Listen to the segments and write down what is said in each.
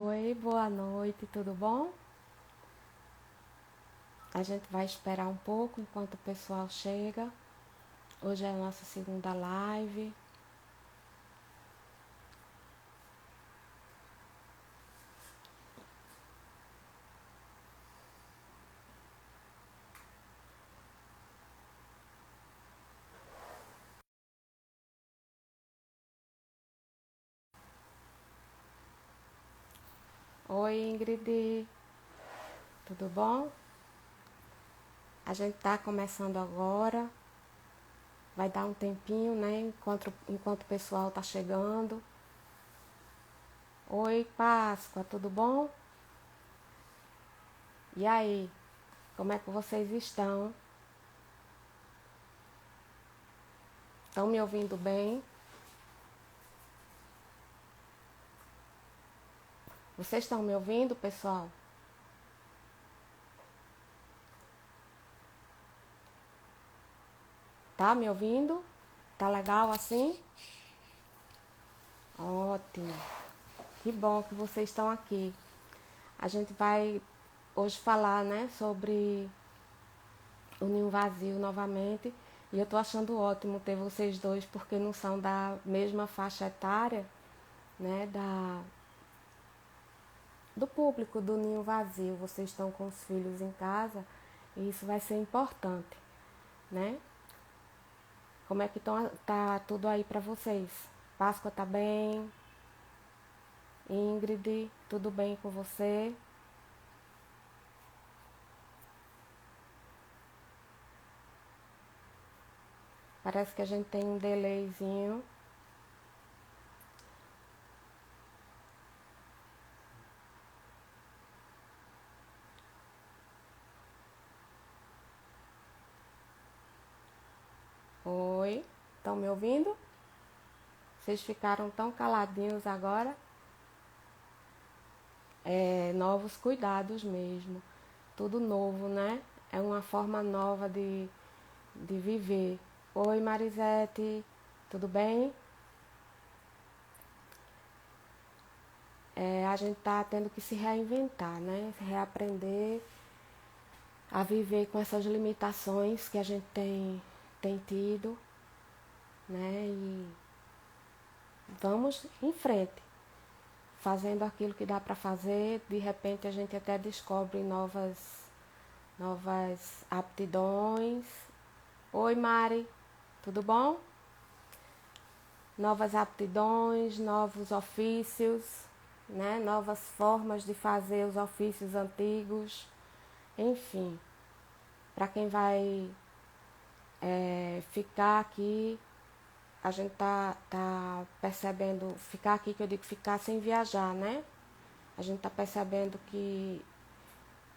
Oi, boa noite, tudo bom? A gente vai esperar um pouco enquanto o pessoal chega. Hoje é a nossa segunda live. Oi, Ingrid, tudo bom? A gente tá começando agora. Vai dar um tempinho, né? Enquanto o pessoal tá chegando. Oi, Páscoa, tudo bom? E aí, como é que vocês estão? Estão me ouvindo bem? Vocês estão me ouvindo, pessoal? Tá me ouvindo? Tá legal assim? Ótimo. Que bom que vocês estão aqui. A gente vai hoje falar, né, sobre o ninho vazio novamente. E eu tô achando ótimo ter vocês dois, porque não são da mesma faixa etária, né, do público do ninho vazio. Vocês estão com os filhos em casa e isso vai ser importante, né? Como é que tá tudo aí para vocês? Páscoa tá bem? Ingrid, tudo bem com você? Parece que a gente tem um delayzinho. Oi, estão me ouvindo? Vocês ficaram tão caladinhos agora? É, novos cuidados mesmo. Tudo novo, né? É uma forma nova de viver. Oi, Marisete, tudo bem? É, a gente tá tendo que se reinventar, né? Se reaprender a viver com essas limitações que a gente tem tido, né? E vamos em frente, fazendo aquilo que dá para fazer. De repente a gente até descobre novas aptidões. Oi, Mari, tudo bom? Novas aptidões, novos ofícios, né? Novas formas de fazer os ofícios antigos. Enfim, para quem vai ficar aqui, a gente tá percebendo, ficar aqui, que eu digo ficar sem viajar, né? A gente tá percebendo que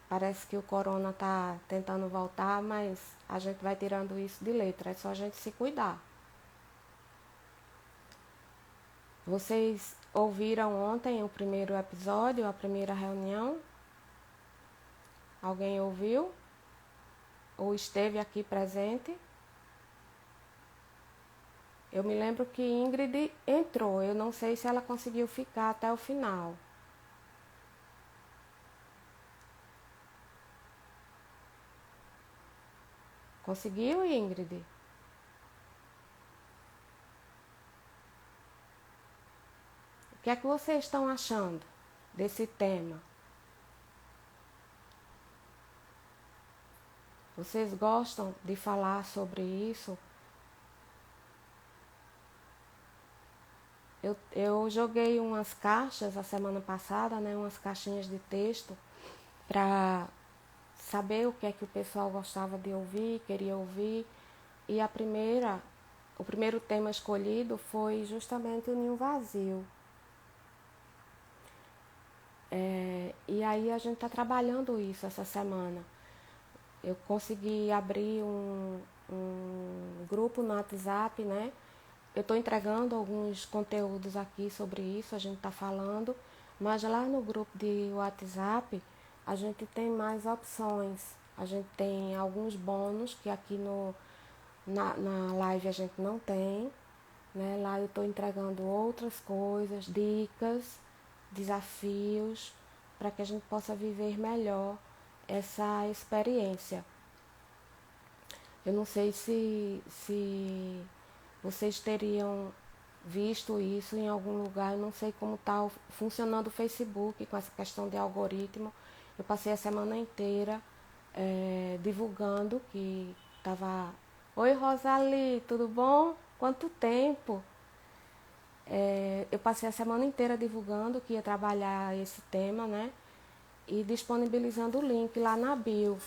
parece que o corona tá tentando voltar, mas a gente vai tirando isso de letra, é só a gente se cuidar. Vocês ouviram ontem o primeiro episódio, a primeira reunião? Alguém ouviu? Ou esteve aqui presente? Eu me lembro que Ingrid entrou, eu não sei se ela conseguiu ficar até o final. Conseguiu, Ingrid? O que é que vocês estão achando desse tema? Vocês gostam de falar sobre isso? Eu joguei umas caixas a semana passada, né, umas caixinhas de texto, para saber o que é que o pessoal gostava de ouvir, queria ouvir. E o primeiro tema escolhido foi justamente o ninho vazio. E aí a gente está trabalhando isso essa semana. Eu consegui abrir um grupo no WhatsApp, né? Eu estou entregando alguns conteúdos aqui sobre isso, a gente está falando, mas lá no grupo de WhatsApp a gente tem mais opções. A gente tem alguns bônus que aqui na live a gente não tem, né? Lá eu estou entregando outras coisas, dicas, desafios, para que a gente possa viver melhor essa experiência. Eu não sei se vocês teriam visto isso em algum lugar, eu não sei como está funcionando o Facebook com essa questão de algoritmo. Eu passei a semana inteira divulgando que estava... Oi, Rosali, tudo bom? Quanto tempo? Eu passei a semana inteira divulgando que ia trabalhar esse tema, né? E disponibilizando o link lá na bio.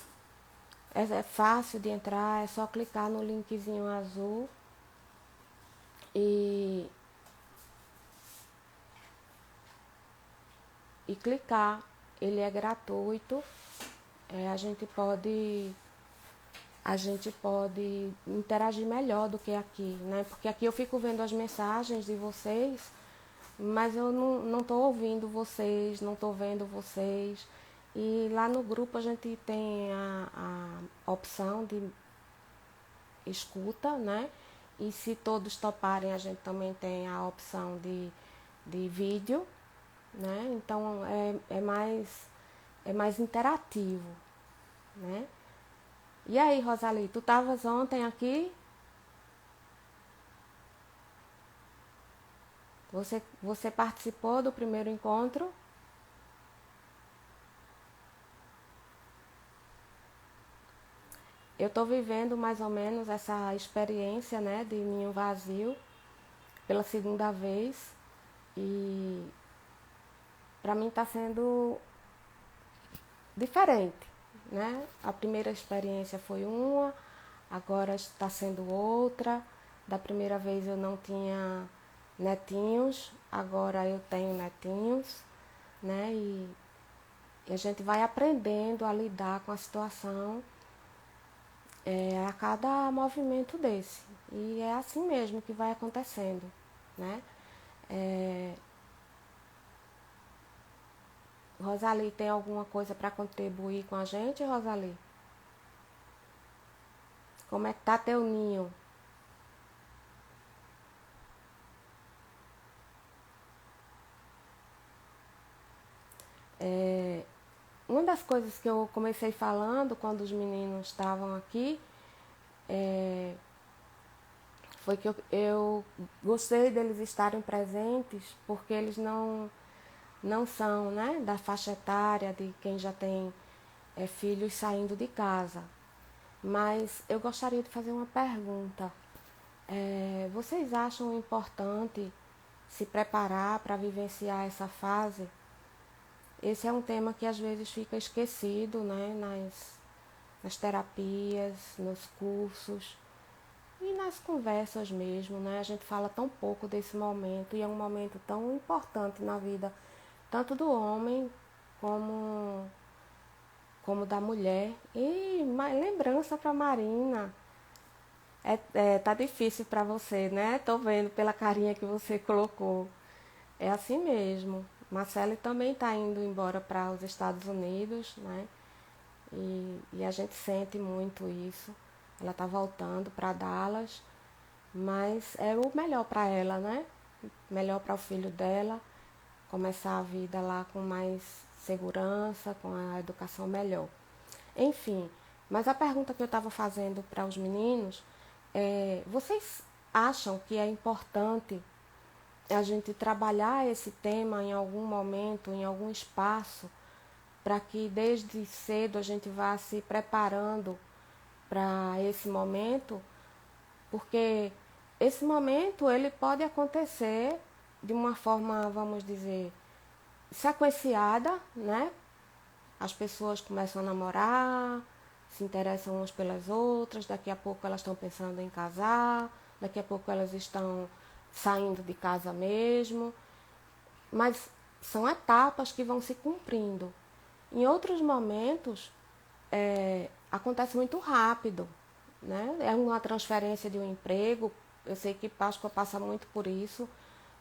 É fácil de entrar, é só clicar no linkzinho azul e clicar. Ele é gratuito. A gente pode interagir melhor do que aqui, né? Porque aqui eu fico vendo as mensagens de vocês, mas eu não estou ouvindo vocês, não estou vendo vocês. E lá no grupo a gente tem a opção de escuta, né? E se todos toparem, a gente também tem a opção de vídeo, né? Então é mais interativo, né? E aí, Rosali, tu estavas ontem aqui? Você participou do primeiro encontro? Eu estou vivendo mais ou menos essa experiência, né, de ninho vazio pela segunda vez e para mim está sendo diferente, né? A primeira experiência foi uma, agora está sendo outra. Da primeira vez eu não tinha netinhos, agora eu tenho netinhos, né? E a gente vai aprendendo a lidar com a situação a cada movimento desse. E é assim mesmo que vai acontecendo, né? Rosali, tem alguma coisa para contribuir com a gente, Rosali? Como é que tá teu ninho? Uma das coisas que eu comecei falando quando os meninos estavam aqui foi que eu gostei deles estarem presentes porque eles não são, né, da faixa etária de quem já tem filhos saindo de casa. Mas eu gostaria de fazer uma pergunta. Vocês acham importante se preparar para vivenciar essa fase? Esse é um tema que às vezes fica esquecido, né, nas terapias, nos cursos e nas conversas mesmo, né? A gente fala tão pouco desse momento e é um momento tão importante na vida, tanto do homem como, como da mulher. E lembrança para Marina. Tá difícil para você, né? Tô vendo pela carinha que você colocou. É assim mesmo. Marcele também está indo embora para os Estados Unidos, né? E a gente sente muito isso. Ela está voltando para Dallas, mas é o melhor para ela, né? Melhor para o filho dela, começar a vida lá com mais segurança, com a educação melhor. Enfim, mas a pergunta que eu estava fazendo para os meninos é: vocês acham que é importante a gente trabalhar esse tema em algum momento, em algum espaço, para que desde cedo a gente vá se preparando para esse momento, porque esse momento ele pode acontecer de uma forma, vamos dizer, sequenciada, né? As pessoas começam a namorar, se interessam umas pelas outras, daqui a pouco elas estão pensando em casar, daqui a pouco elas estão saindo de casa mesmo, mas são etapas que vão se cumprindo. Em outros momentos, acontece muito rápido, né? É uma transferência de um emprego. Eu sei que Páscoa passa muito por isso,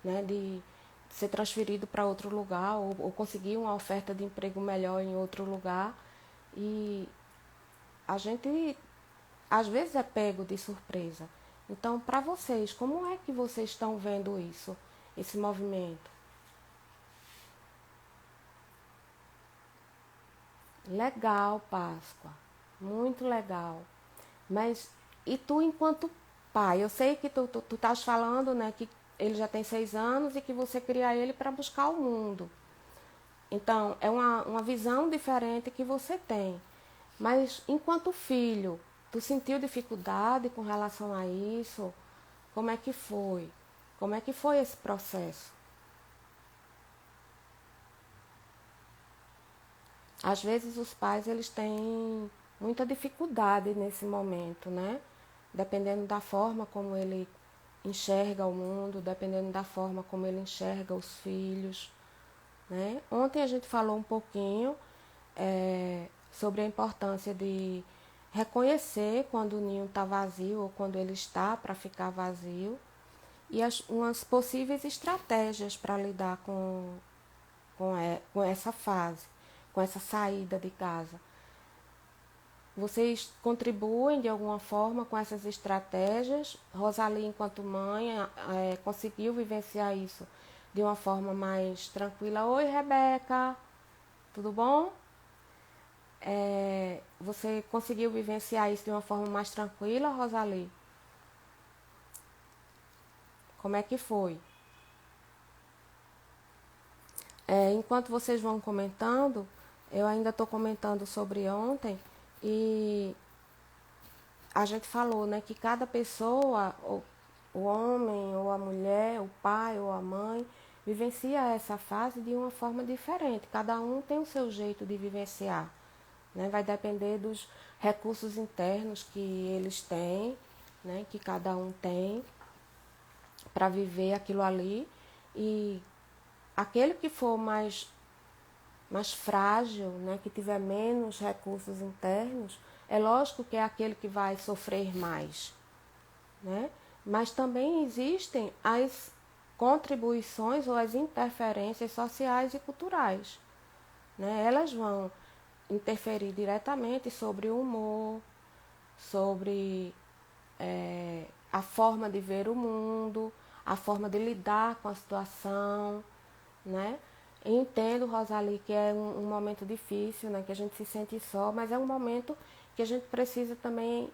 né? De ser transferido para outro lugar ou conseguir uma oferta de emprego melhor em outro lugar. E a gente às vezes é pego de surpresa. Então, para vocês, como é que vocês estão vendo isso, esse movimento? Legal, Páscoa. Muito legal. Mas, e tu enquanto pai? Eu sei que tu estás falando, né, que ele já tem 6 anos e que você cria ele para buscar o mundo. Então, é uma visão diferente que você tem. Mas, enquanto filho, tu sentiu dificuldade com relação a isso? Como é que foi? Como é que foi esse processo? Às vezes os pais eles têm muita dificuldade nesse momento, né? Dependendo da forma como ele enxerga o mundo, dependendo da forma como ele enxerga os filhos, né? Ontem a gente falou um pouquinho sobre a importância de reconhecer quando o ninho está vazio ou quando ele está para ficar vazio e umas possíveis estratégias para lidar com essa fase, com essa saída de casa. Vocês contribuem de alguma forma com essas estratégias? Rosalie, enquanto mãe, conseguiu vivenciar isso de uma forma mais tranquila. Oi, Rebeca, tudo bom? Você conseguiu vivenciar isso de uma forma mais tranquila, Rosalie? Como é que foi? Enquanto vocês vão comentando, eu ainda estou comentando sobre ontem e a gente falou, né, que cada pessoa, o homem ou a mulher, o pai ou a mãe, vivencia essa fase de uma forma diferente. Cada um tem o seu jeito de vivenciar, né? Vai depender dos recursos internos que eles têm, né, que cada um tem para viver aquilo ali. E aquele que for mais frágil, né, que tiver menos recursos internos, é lógico que é aquele que vai sofrer mais, né? Mas também existem as contribuições ou as interferências sociais e culturais, né? Elas vão interferir diretamente sobre o humor, sobre a forma de ver o mundo, a forma de lidar com a situação, né? Entendo, Rosalie, que é um momento difícil, né? Que a gente se sente só, mas é um momento que a gente precisa também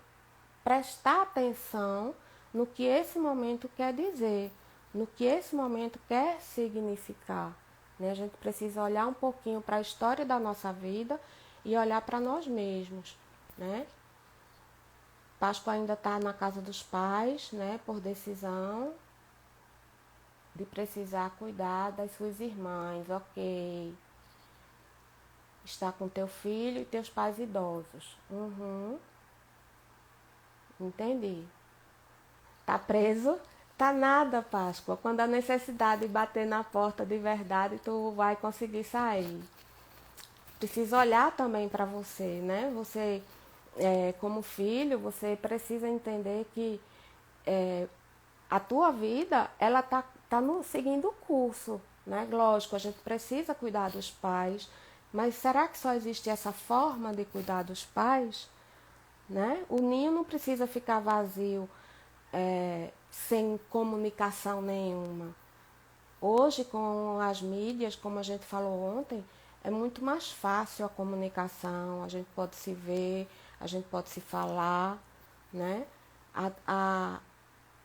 prestar atenção no que esse momento quer dizer, no que esse momento quer significar, né? A gente precisa olhar um pouquinho para a história da nossa vida e olhar para nós mesmos, né? Páscoa ainda está na casa dos pais, né? Por decisão de precisar cuidar das suas irmãs, ok. Está com teu filho e teus pais idosos. Uhum, entendi. Tá preso? Tá nada, Páscoa. Quando a necessidade bater na porta de verdade, tu vai conseguir sair. Precisa olhar também para você, né? Você, como filho, você precisa entender que a tua vida, ela tá seguindo o curso, né? Lógico, a gente precisa cuidar dos pais, mas será que só existe essa forma de cuidar dos pais? Né? O ninho não precisa ficar vazio sem comunicação nenhuma. Hoje, com as mídias, como a gente falou ontem, é muito mais fácil a comunicação, a gente pode se ver, a gente pode se falar, né? A, a,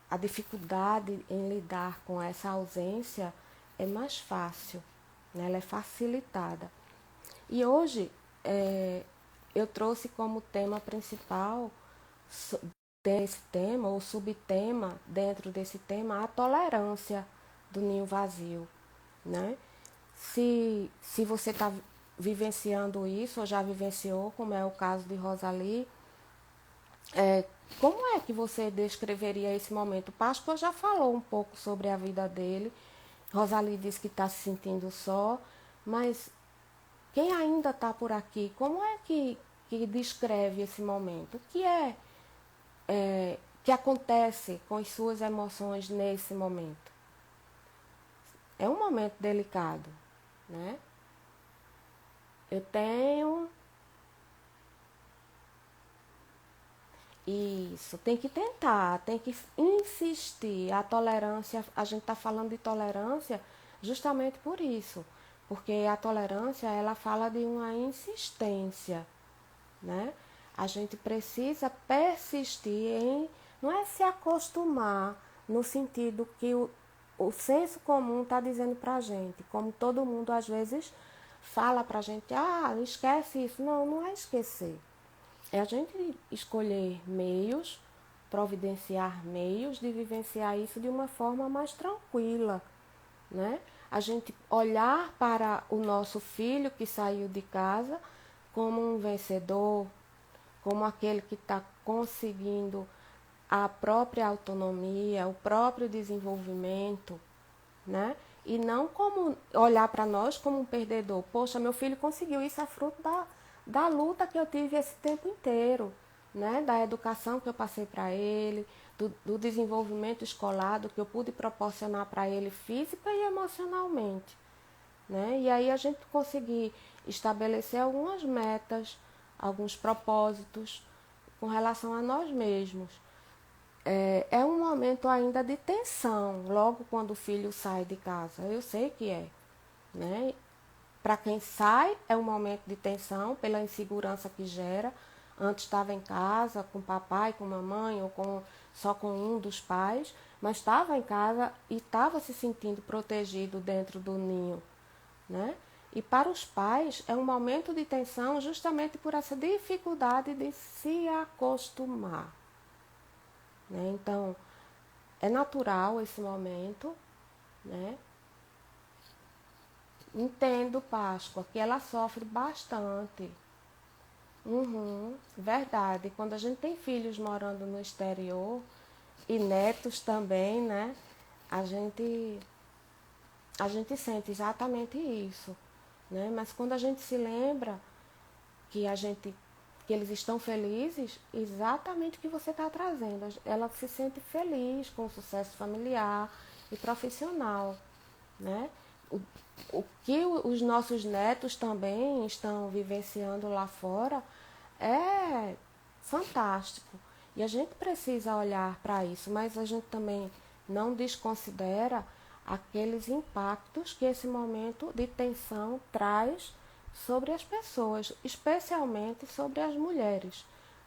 a dificuldade em lidar com essa ausência é mais fácil, né? Ela é facilitada. E hoje eu trouxe como tema principal desse tema, ou subtema dentro desse tema, a tolerância do ninho vazio, né? Se você está vivenciando isso, ou já vivenciou, como é o caso de Rosalie, como é que você descreveria esse momento? Páscoa já falou um pouco sobre a vida dele, Rosalie disse que está se sentindo só, mas quem ainda está por aqui, como é que descreve esse momento? O que que acontece com as suas emoções nesse momento? É um momento delicado, né? Eu tenho isso, tem que tentar, tem que insistir. A tolerância, a gente está falando de tolerância justamente por isso, Porque a tolerância, ela fala de uma insistência, né? A gente precisa persistir em, não é se acostumar no sentido que o senso comum está dizendo para a gente, como todo mundo às vezes fala para a gente, esquece isso. Não, não é esquecer. É a gente escolher meios, providenciar meios de vivenciar isso de uma forma mais tranquila, né? A gente olhar para o nosso filho que saiu de casa como um vencedor, como aquele que está conseguindo a própria autonomia, o próprio desenvolvimento, né? E não como olhar para nós como um perdedor. Poxa, meu filho conseguiu, isso é fruto da luta que eu tive esse tempo inteiro, né? Da educação que eu passei para ele, do desenvolvimento escolar, do que eu pude proporcionar para ele física e emocionalmente, né? E aí a gente conseguir estabelecer algumas metas, alguns propósitos com relação a nós mesmos. É um momento ainda de tensão, logo quando o filho sai de casa. Eu sei que é, né? Para quem sai, é um momento de tensão pela insegurança que gera. Antes estava em casa com papai, com mamãe ou só com um dos pais, mas estava em casa e estava se sentindo protegido dentro do ninho, né? E para os pais é um momento de tensão justamente por essa dificuldade de se acostumar, né? Então, é natural esse momento, né? Entendo, Páscoa, que ela sofre bastante. Verdade. Quando a gente tem filhos morando no exterior e netos também, né? A gente, a gente sente exatamente isso, né? Mas quando a gente se lembra que eles estão felizes, exatamente o que você está trazendo. Ela se sente feliz com o sucesso familiar e profissional, né? O, o que os nossos netos também estão vivenciando lá fora é fantástico. E a gente precisa olhar para isso, mas a gente também não desconsidera aqueles impactos que esse momento de tensão traz sobre as pessoas, especialmente sobre as mulheres.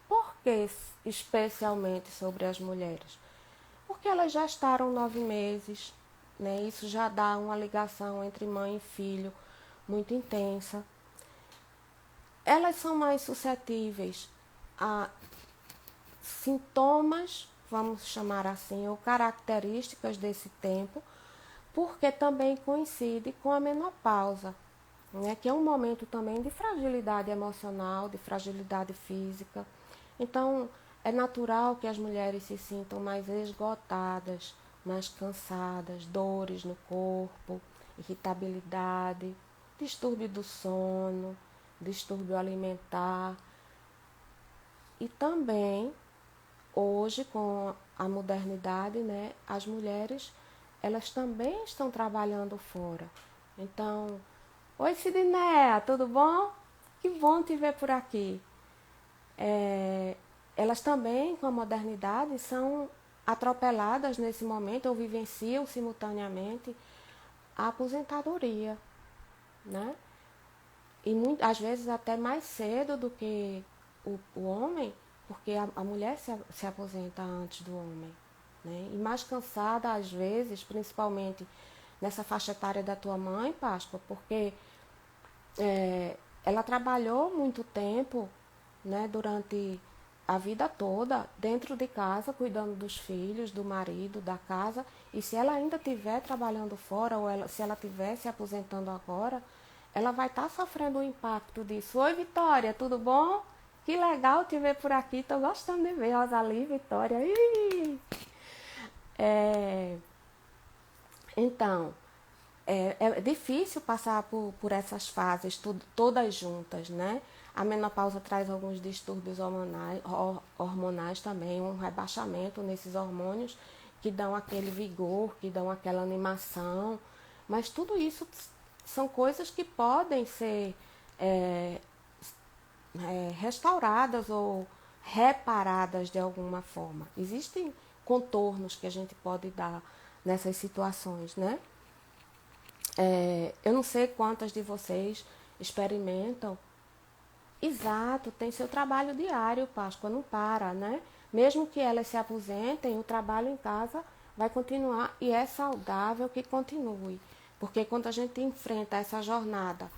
Por que especialmente sobre as mulheres? Porque elas já estarão 9 meses, né? Isso já dá uma ligação entre mãe e filho muito intensa. Elas são mais suscetíveis a sintomas, vamos chamar assim, ou características desse tempo, porque também coincide com a menopausa, né? Que é um momento também de fragilidade emocional, de fragilidade física. Então, é natural que as mulheres se sintam mais esgotadas, mais cansadas, dores no corpo, irritabilidade, distúrbio do sono, distúrbio alimentar. E também, hoje, com a modernidade, né, as mulheres, elas também estão trabalhando fora. Então, oi Sidneia, tudo bom? Que bom te ver por aqui. Elas também, com a modernidade, são atropeladas nesse momento ou vivenciam simultaneamente a aposentadoria, né? E às vezes até mais cedo do que o homem, porque a mulher se aposenta antes do homem, né? E mais cansada às vezes, principalmente nessa faixa etária da tua mãe, Páscoa, porque ela trabalhou muito tempo, né, durante a vida toda dentro de casa, cuidando dos filhos, do marido, da casa. E se ela ainda estiver trabalhando fora, ou se ela estiver se aposentando agora, ela vai estar sofrendo o impacto disso. Oi, Vitória, tudo bom? Que legal te ver por aqui. Estou gostando de ver Rosalie, Vitória. É, então, é difícil passar por essas fases todas juntas, né? A menopausa traz alguns distúrbios hormonais também, um rebaixamento nesses hormônios que dão aquele vigor, que dão aquela animação. Mas tudo isso são coisas que podem ser restauradas ou reparadas de alguma forma. Existem contornos que a gente pode dar nessas situações, né? Eu não sei quantas de vocês experimentam. Exato, tem seu trabalho diário, Páscoa, não para, né? Mesmo que elas se aposentem, o trabalho em casa vai continuar e é saudável que continue. Porque quando a gente enfrenta essa jornada,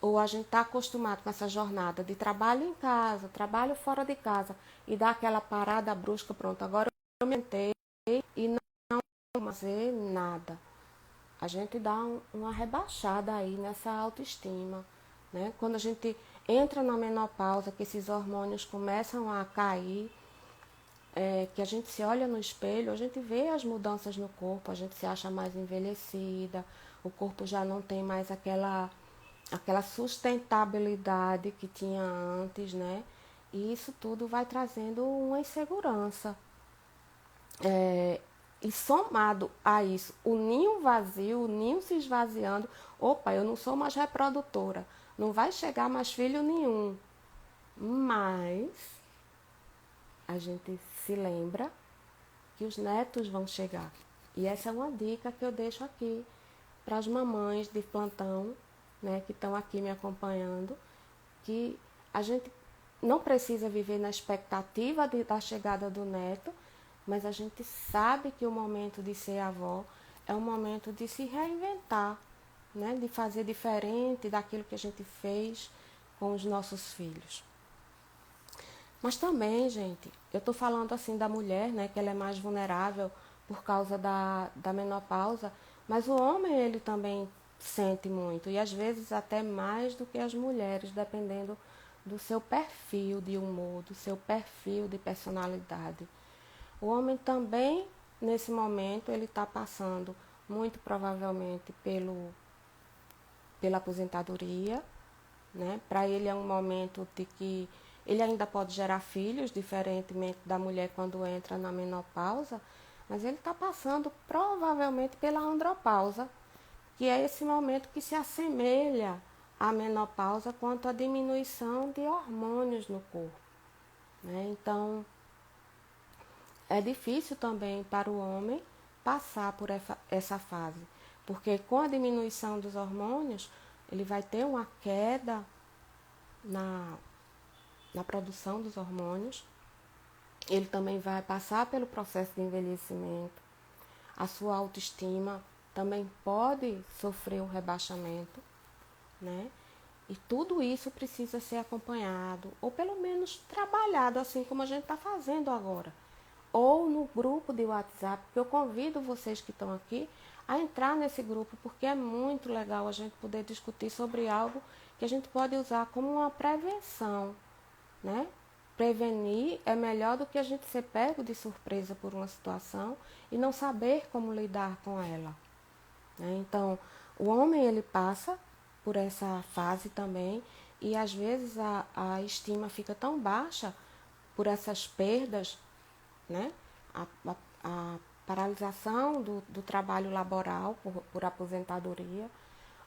ou a gente está acostumado com essa jornada de trabalho em casa, trabalho fora de casa, e dá aquela parada brusca, pronto, agora eu me tentei e não vou fazer nada. A gente dá uma rebaixada aí nessa autoestima, né? Quando a gente entra na menopausa, que esses hormônios começam a cair, que a gente se olha no espelho, a gente vê as mudanças no corpo, a gente se acha mais envelhecida, o corpo já não tem mais aquela sustentabilidade que tinha antes, né? E isso tudo vai trazendo uma insegurança. É, e somado a isso, o ninho vazio, o ninho se esvaziando, opa, eu não sou mais reprodutora, não vai chegar mais filho nenhum. Mas a gente se lembra que os netos vão chegar. E essa é uma dica que eu deixo aqui para as mamães de plantão, né, que estão aqui me acompanhando, que a gente não precisa viver na expectativa da chegada do neto, mas a gente sabe que o momento de ser avó é um momento de se reinventar, né, de fazer diferente daquilo que a gente fez com os nossos filhos. Mas também, gente, eu estou falando assim da mulher, né, que ela é mais vulnerável por causa da menopausa, mas o homem ele também sente muito, e às vezes até mais do que as mulheres, dependendo do seu perfil de humor, do seu perfil de personalidade. O homem também, nesse momento, ele está passando muito provavelmente pela aposentadoria, né? Para ele é um momento de que ele ainda pode gerar filhos, diferentemente da mulher quando entra na menopausa, mas ele está passando provavelmente pela andropausa, que é esse momento que se assemelha à menopausa quanto à diminuição de hormônios no corpo, né? Então, é difícil também para o homem passar por essa fase, porque com a diminuição dos hormônios, ele vai ter uma queda na, na produção dos hormônios, ele também vai passar pelo processo de envelhecimento, a sua autoestima também pode sofrer um rebaixamento, né? E tudo isso precisa ser acompanhado, ou pelo menos trabalhado, assim como a gente está fazendo agora. Ou no grupo de WhatsApp, que eu convido vocês que estão aqui a entrar nesse grupo, porque é muito legal a gente poder discutir sobre algo que a gente pode usar como uma prevenção, né? Prevenir é melhor do que a gente ser pego de surpresa por uma situação e não saber como lidar com ela, né? Então, o homem ele passa por essa fase também e às vezes a estima fica tão baixa por essas perdas, né? A paralisação do trabalho laboral por aposentadoria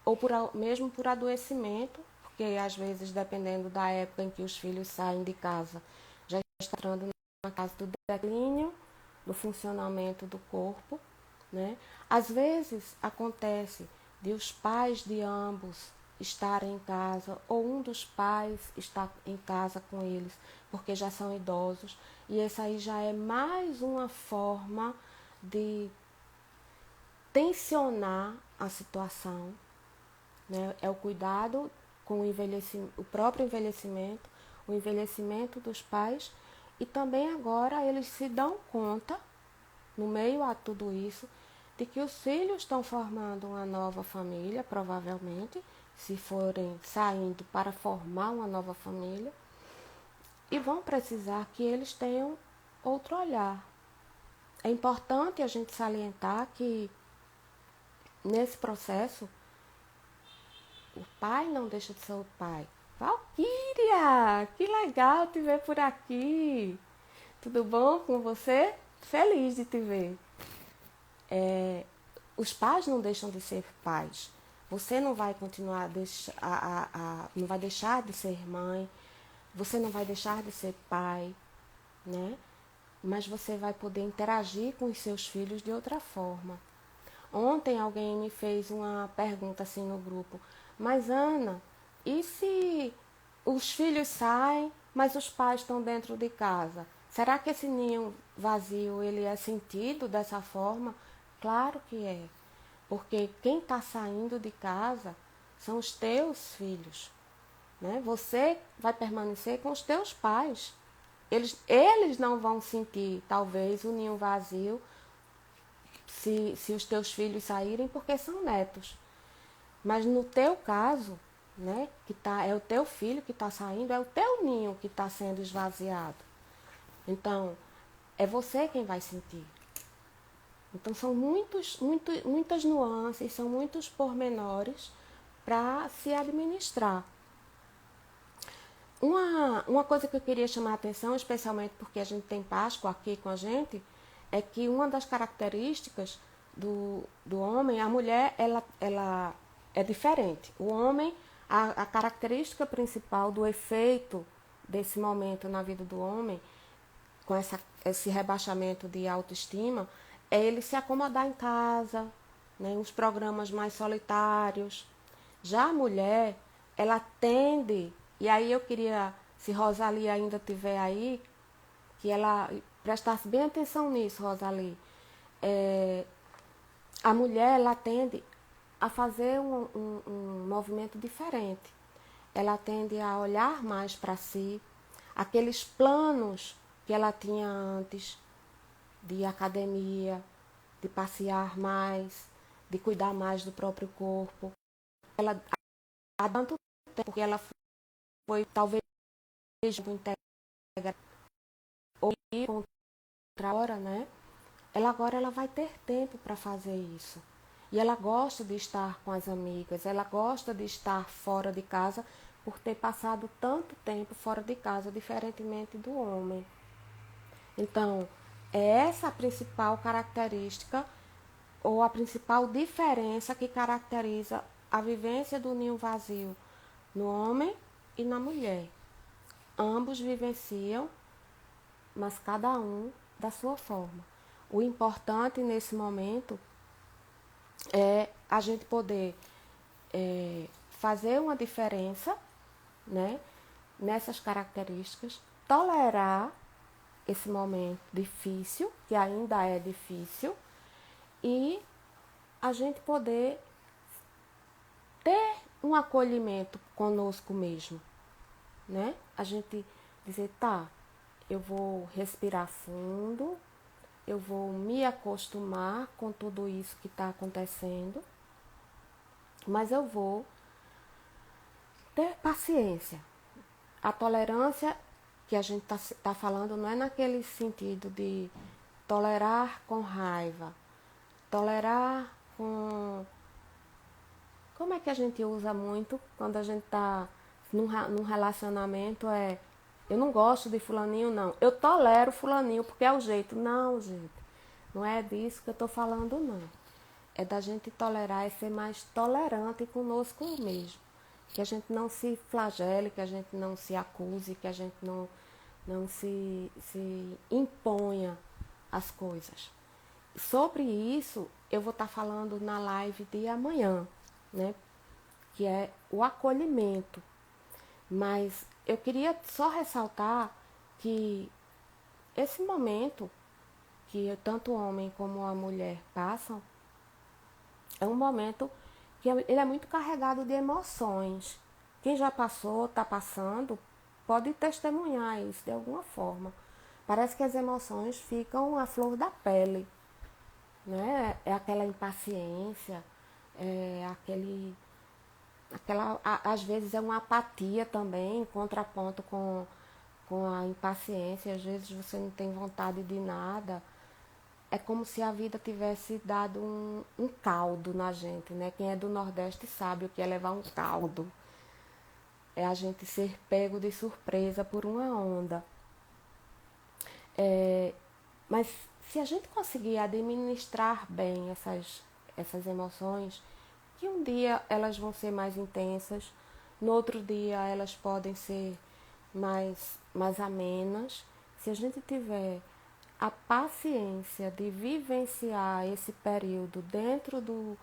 ou mesmo por adoecimento, porque às vezes, dependendo da época em que os filhos saem de casa, já está entrando na fase do declínio, do funcionamento do corpo, né? Às vezes acontece de os pais de ambos estarem em casa ou um dos pais estar em casa com eles, porque já são idosos, e essa aí já é mais uma forma de tensionar a situação, né? É o cuidado com o próprio envelhecimento, o envelhecimento dos pais, e também agora eles se dão conta, no meio a tudo isso, de que os filhos estão formando uma nova família, provavelmente, se forem saindo para formar uma nova família, e vão precisar que eles tenham outro olhar. É importante a gente salientar que nesse processo o pai não deixa de ser o pai. Valquíria, que legal te ver por aqui. Tudo bom com você? Feliz de te ver. Os pais não deixam de ser pais. Você não vai continuar não vai deixar de ser mãe. Você não vai deixar de ser pai, né? Mas você vai poder interagir com os seus filhos de outra forma. Ontem alguém me fez uma pergunta assim no grupo, mas Ana, e se os filhos saem, mas os pais estão dentro de casa? Será que esse ninho vazio ele é sentido dessa forma? Claro que é, porque quem está saindo de casa são os teus filhos, né? Você vai permanecer com os teus pais. Eles não vão sentir, talvez, o ninho vazio se os teus filhos saírem, porque são netos. Mas no teu caso, né, é o teu filho que está saindo, é o teu ninho que está sendo esvaziado. Então, é você quem vai sentir. Então, são muitas nuances, são muitos pormenores para se administrar. Uma coisa que eu queria chamar a atenção, especialmente porque a gente tem Páscoa aqui com a gente, é que uma das características do homem, a mulher, ela é diferente. O homem, a característica principal do efeito desse momento na vida do homem, com esse rebaixamento de autoestima, é ele se acomodar em casa, né, uns programas mais solitários. Já a mulher, ela tende, e aí eu queria, se Rosalie ainda estiver aí, que ela prestasse bem atenção nisso, Rosalie. A mulher, ela tende a fazer um movimento diferente. Ela tende a olhar mais para si, aqueles planos que ela tinha antes, de academia, de passear mais, de cuidar mais do próprio corpo. Ela, há tanto tempo que ela foi talvez integrada ou ir contra a hora, né? Agora ela vai ter tempo para fazer isso. E ela gosta de estar com as amigas, ela gosta de estar fora de casa por ter passado tanto tempo fora de casa, diferentemente do homem. Então, é essa a principal característica ou a principal diferença que caracteriza a vivência do ninho vazio no homem e na mulher. Ambos vivenciam, mas cada um da sua forma. O importante nesse momento é a gente poder fazer uma diferença, né, nessas características, tolerar esse momento difícil, que ainda é difícil, e a gente poder ter um acolhimento conosco mesmo, né? A gente dizer, tá, eu vou respirar fundo, eu vou me acostumar com tudo isso que está acontecendo, mas eu vou ter paciência. A tolerância que a gente está falando não é naquele sentido de tolerar com raiva, tolerar com... Como é que a gente usa muito quando a gente está num relacionamento? Eu não gosto de fulaninho, não. Eu tolero fulaninho porque é o jeito. Não, gente. Não é disso que eu estou falando, não. É da gente tolerar e ser mais tolerante conosco mesmo. Que a gente não se flagele, que a gente não se acuse, que a gente não se imponha as coisas. Sobre isso, eu vou estar falando na live de amanhã, né? Que é o acolhimento. Mas eu queria só ressaltar que esse momento que tanto o homem como a mulher passam é um momento que ele é muito carregado de emoções. Quem já passou, está passando, pode testemunhar isso de alguma forma. Parece que as emoções ficam à flor da pele, né? É aquela impaciência, às vezes é uma apatia também, em contraponto com a impaciência. Às vezes você não tem vontade de nada. É como se a vida tivesse dado um caldo na gente, né? Quem é do Nordeste sabe o que é levar um caldo. É a gente ser pego de surpresa por uma onda. Mas se a gente conseguir administrar bem essas emoções, que um dia elas vão ser mais intensas, no outro dia elas podem ser mais amenas. Se a gente tiver a paciência de vivenciar esse período dentro do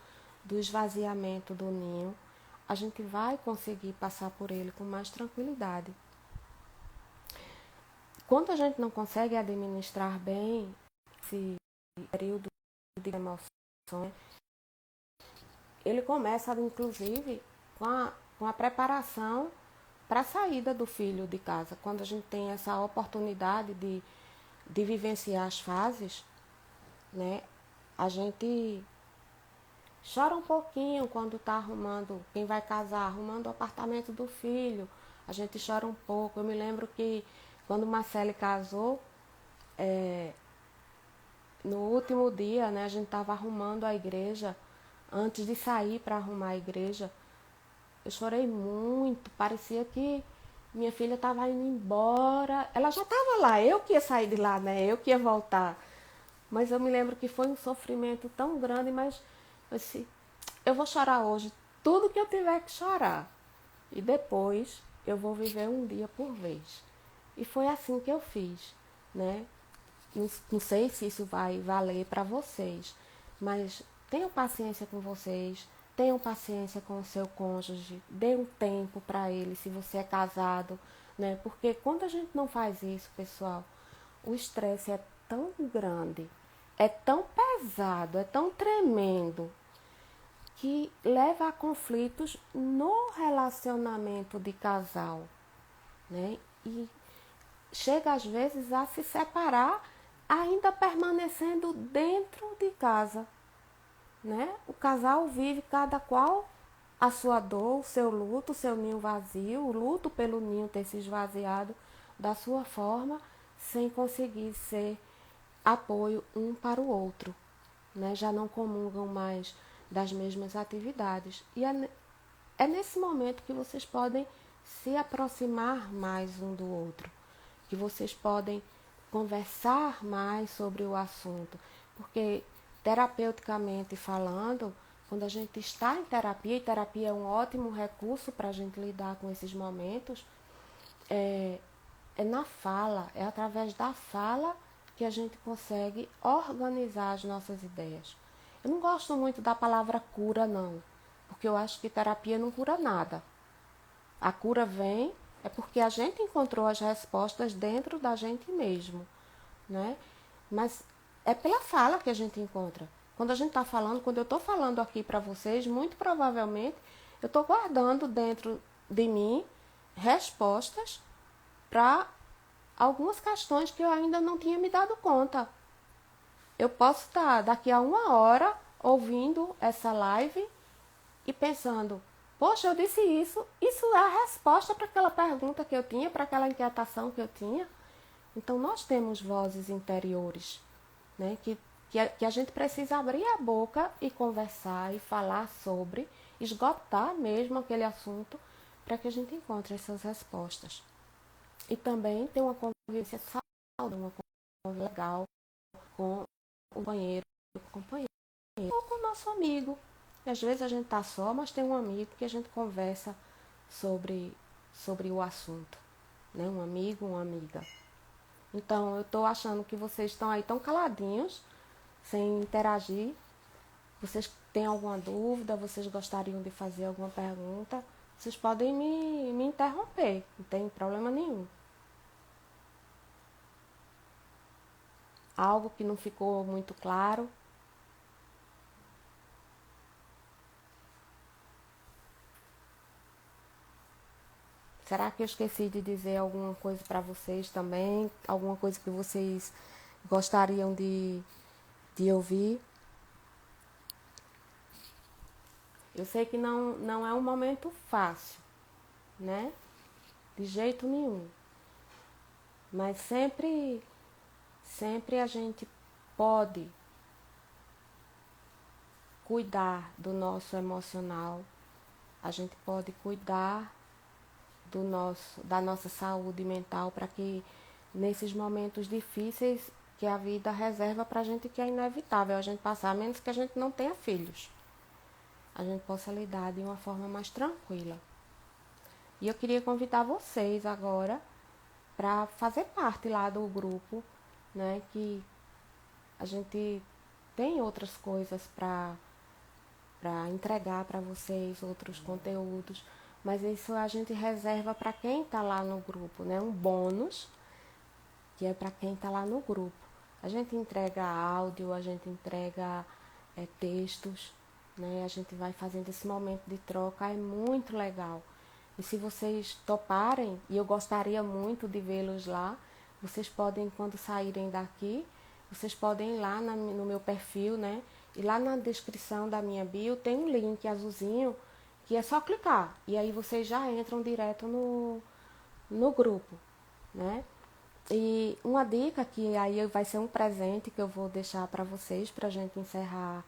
esvaziamento do ninho, a gente vai conseguir passar por ele com mais tranquilidade. Quando a gente não consegue administrar bem esse período de emoções, ele começa, inclusive, com a preparação para a saída do filho de casa. Quando a gente tem essa oportunidade de vivenciar as fases, né, a gente chora um pouquinho quando está arrumando, quem vai casar, arrumando o apartamento do filho. A gente chora um pouco. Eu me lembro que quando Marcele casou, no último dia, né, a gente estava arrumando a igreja. Antes de sair para arrumar a igreja, eu chorei muito. Parecia que minha filha estava indo embora. Ela já estava lá, eu que ia sair de lá, né? Eu que ia voltar. Mas eu me lembro que foi um sofrimento tão grande, mas eu disse, eu vou chorar hoje tudo que eu tiver que chorar. E depois eu vou viver um dia por vez. E foi assim que eu fiz, né? Não sei se isso vai valer para vocês, mas tenham paciência com vocês, tenham paciência com o seu cônjuge, dê um tempo para ele se você é casado, né? Porque quando a gente não faz isso, pessoal, o estresse é tão grande, é tão pesado, é tão tremendo, que leva a conflitos no relacionamento de casal, né? E chega às vezes a se separar ainda permanecendo dentro de casa, né? O casal vive cada qual a sua dor, o seu luto, o seu ninho vazio, o luto pelo ninho ter se esvaziado da sua forma, sem conseguir ser apoio um para o outro, né? Já não comungam mais das mesmas atividades. E é nesse momento que vocês podem se aproximar mais um do outro, que vocês podem conversar mais sobre o assunto, porque terapeuticamente falando, quando a gente está em terapia, e terapia é um ótimo recurso para a gente lidar com esses momentos, é, é na fala, é através da fala que a gente consegue organizar as nossas ideias. Eu não gosto muito da palavra cura, não, porque eu acho que terapia não cura nada. A cura vem é porque a gente encontrou as respostas dentro da gente mesmo, né? Mas é pela fala que a gente encontra. Quando a gente está falando, quando eu estou falando aqui para vocês, muito provavelmente eu estou guardando dentro de mim respostas para algumas questões que eu ainda não tinha me dado conta. Eu posso estar daqui a uma hora ouvindo essa live e pensando, poxa, eu disse isso é a resposta para aquela pergunta que eu tinha, para aquela inquietação que eu tinha. Então nós temos vozes interiores, né, que a gente precisa abrir a boca e conversar e falar sobre, esgotar mesmo aquele assunto para que a gente encontre essas respostas. E também ter uma convivência saudável, uma convivência legal com o companheiro, ou com o nosso amigo. E às vezes a gente está só, mas tem um amigo que a gente conversa sobre o assunto, né? Um amigo, uma amiga. Então, eu estou achando que vocês estão aí tão caladinhos, sem interagir. Vocês têm alguma dúvida? Vocês gostariam de fazer alguma pergunta? Vocês podem me interromper, não tem problema nenhum. Algo que não ficou muito claro? Será que eu esqueci de dizer alguma coisa para vocês também? Alguma coisa que vocês gostariam de ouvir? Eu sei que não é um momento fácil, né? De jeito nenhum. Mas sempre a gente pode cuidar do nosso emocional, a gente pode cuidar da nossa saúde mental para que nesses momentos difíceis que a vida reserva para a gente, que é inevitável a gente passar, a menos que a gente não tenha filhos, a gente possa lidar de uma forma mais tranquila. E eu queria convidar vocês agora para fazer parte lá do grupo né? Que a gente tem outras coisas para entregar para vocês, outros conteúdos, mas isso a gente reserva para quem está lá no grupo, né? Um bônus que é para quem está lá no grupo. A gente entrega áudio, a gente entrega textos, né? A gente vai fazendo esse momento de troca, é muito legal. E se vocês toparem, e eu gostaria muito de vê-los lá, vocês podem, quando saírem daqui, vocês podem ir lá no meu perfil, né? E lá na descrição da minha bio tem um link azulzinho que é só clicar. E aí vocês já entram direto no grupo, né? E uma dica que aí vai ser um presente que eu vou deixar para vocês, para a gente encerrar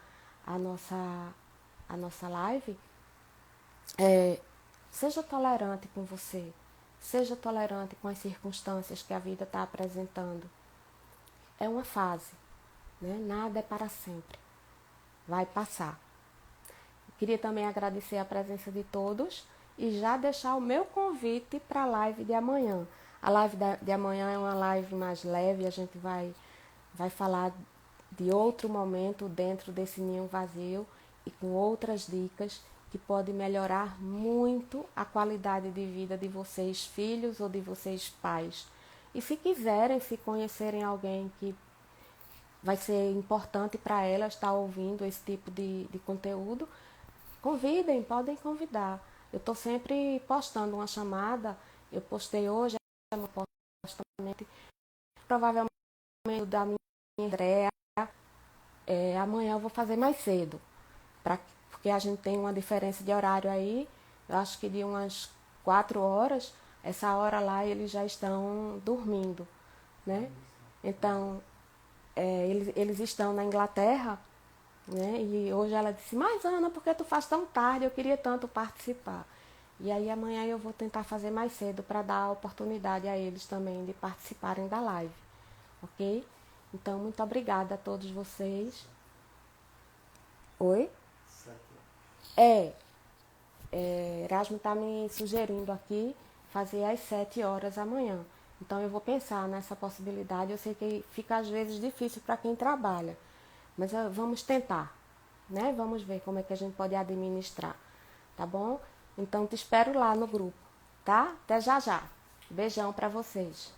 a nossa, a nossa live, é: seja tolerante com você, seja tolerante com as circunstâncias que a vida está apresentando. É uma fase, né? Nada é para sempre, vai passar. Queria também agradecer a presença de todos e já deixar o meu convite para a live de amanhã. A live de amanhã é uma live mais leve, a gente vai falar de outro momento dentro desse ninho vazio e com outras dicas que podem melhorar muito a qualidade de vida de vocês, filhos, ou de vocês, pais. E se quiserem, se conhecerem alguém que vai ser importante para elas estar ouvindo esse tipo de conteúdo, convidem, podem convidar. Eu estou sempre postando uma chamada. Eu postei hoje, provavelmente da minha Andréa. Amanhã eu vou fazer mais cedo, porque a gente tem uma diferença de horário aí, eu acho que de umas 4 horas, essa hora lá eles já estão dormindo, né? Então, eles estão na Inglaterra, né? E hoje ela disse: mas Ana, por que tu faz tão tarde? Eu queria tanto participar. E aí amanhã eu vou tentar fazer mais cedo para dar a oportunidade a eles também de participarem da live, ok? Então, muito obrigada a todos vocês. Oi? É, Erasmo está me sugerindo aqui fazer às 7 horas amanhã. Então eu vou pensar nessa possibilidade. Eu sei que fica às vezes difícil para quem trabalha, mas vamos tentar, né? Vamos ver como é que a gente pode administrar, tá bom? Então te espero lá no grupo, tá? Até já já. Beijão para vocês.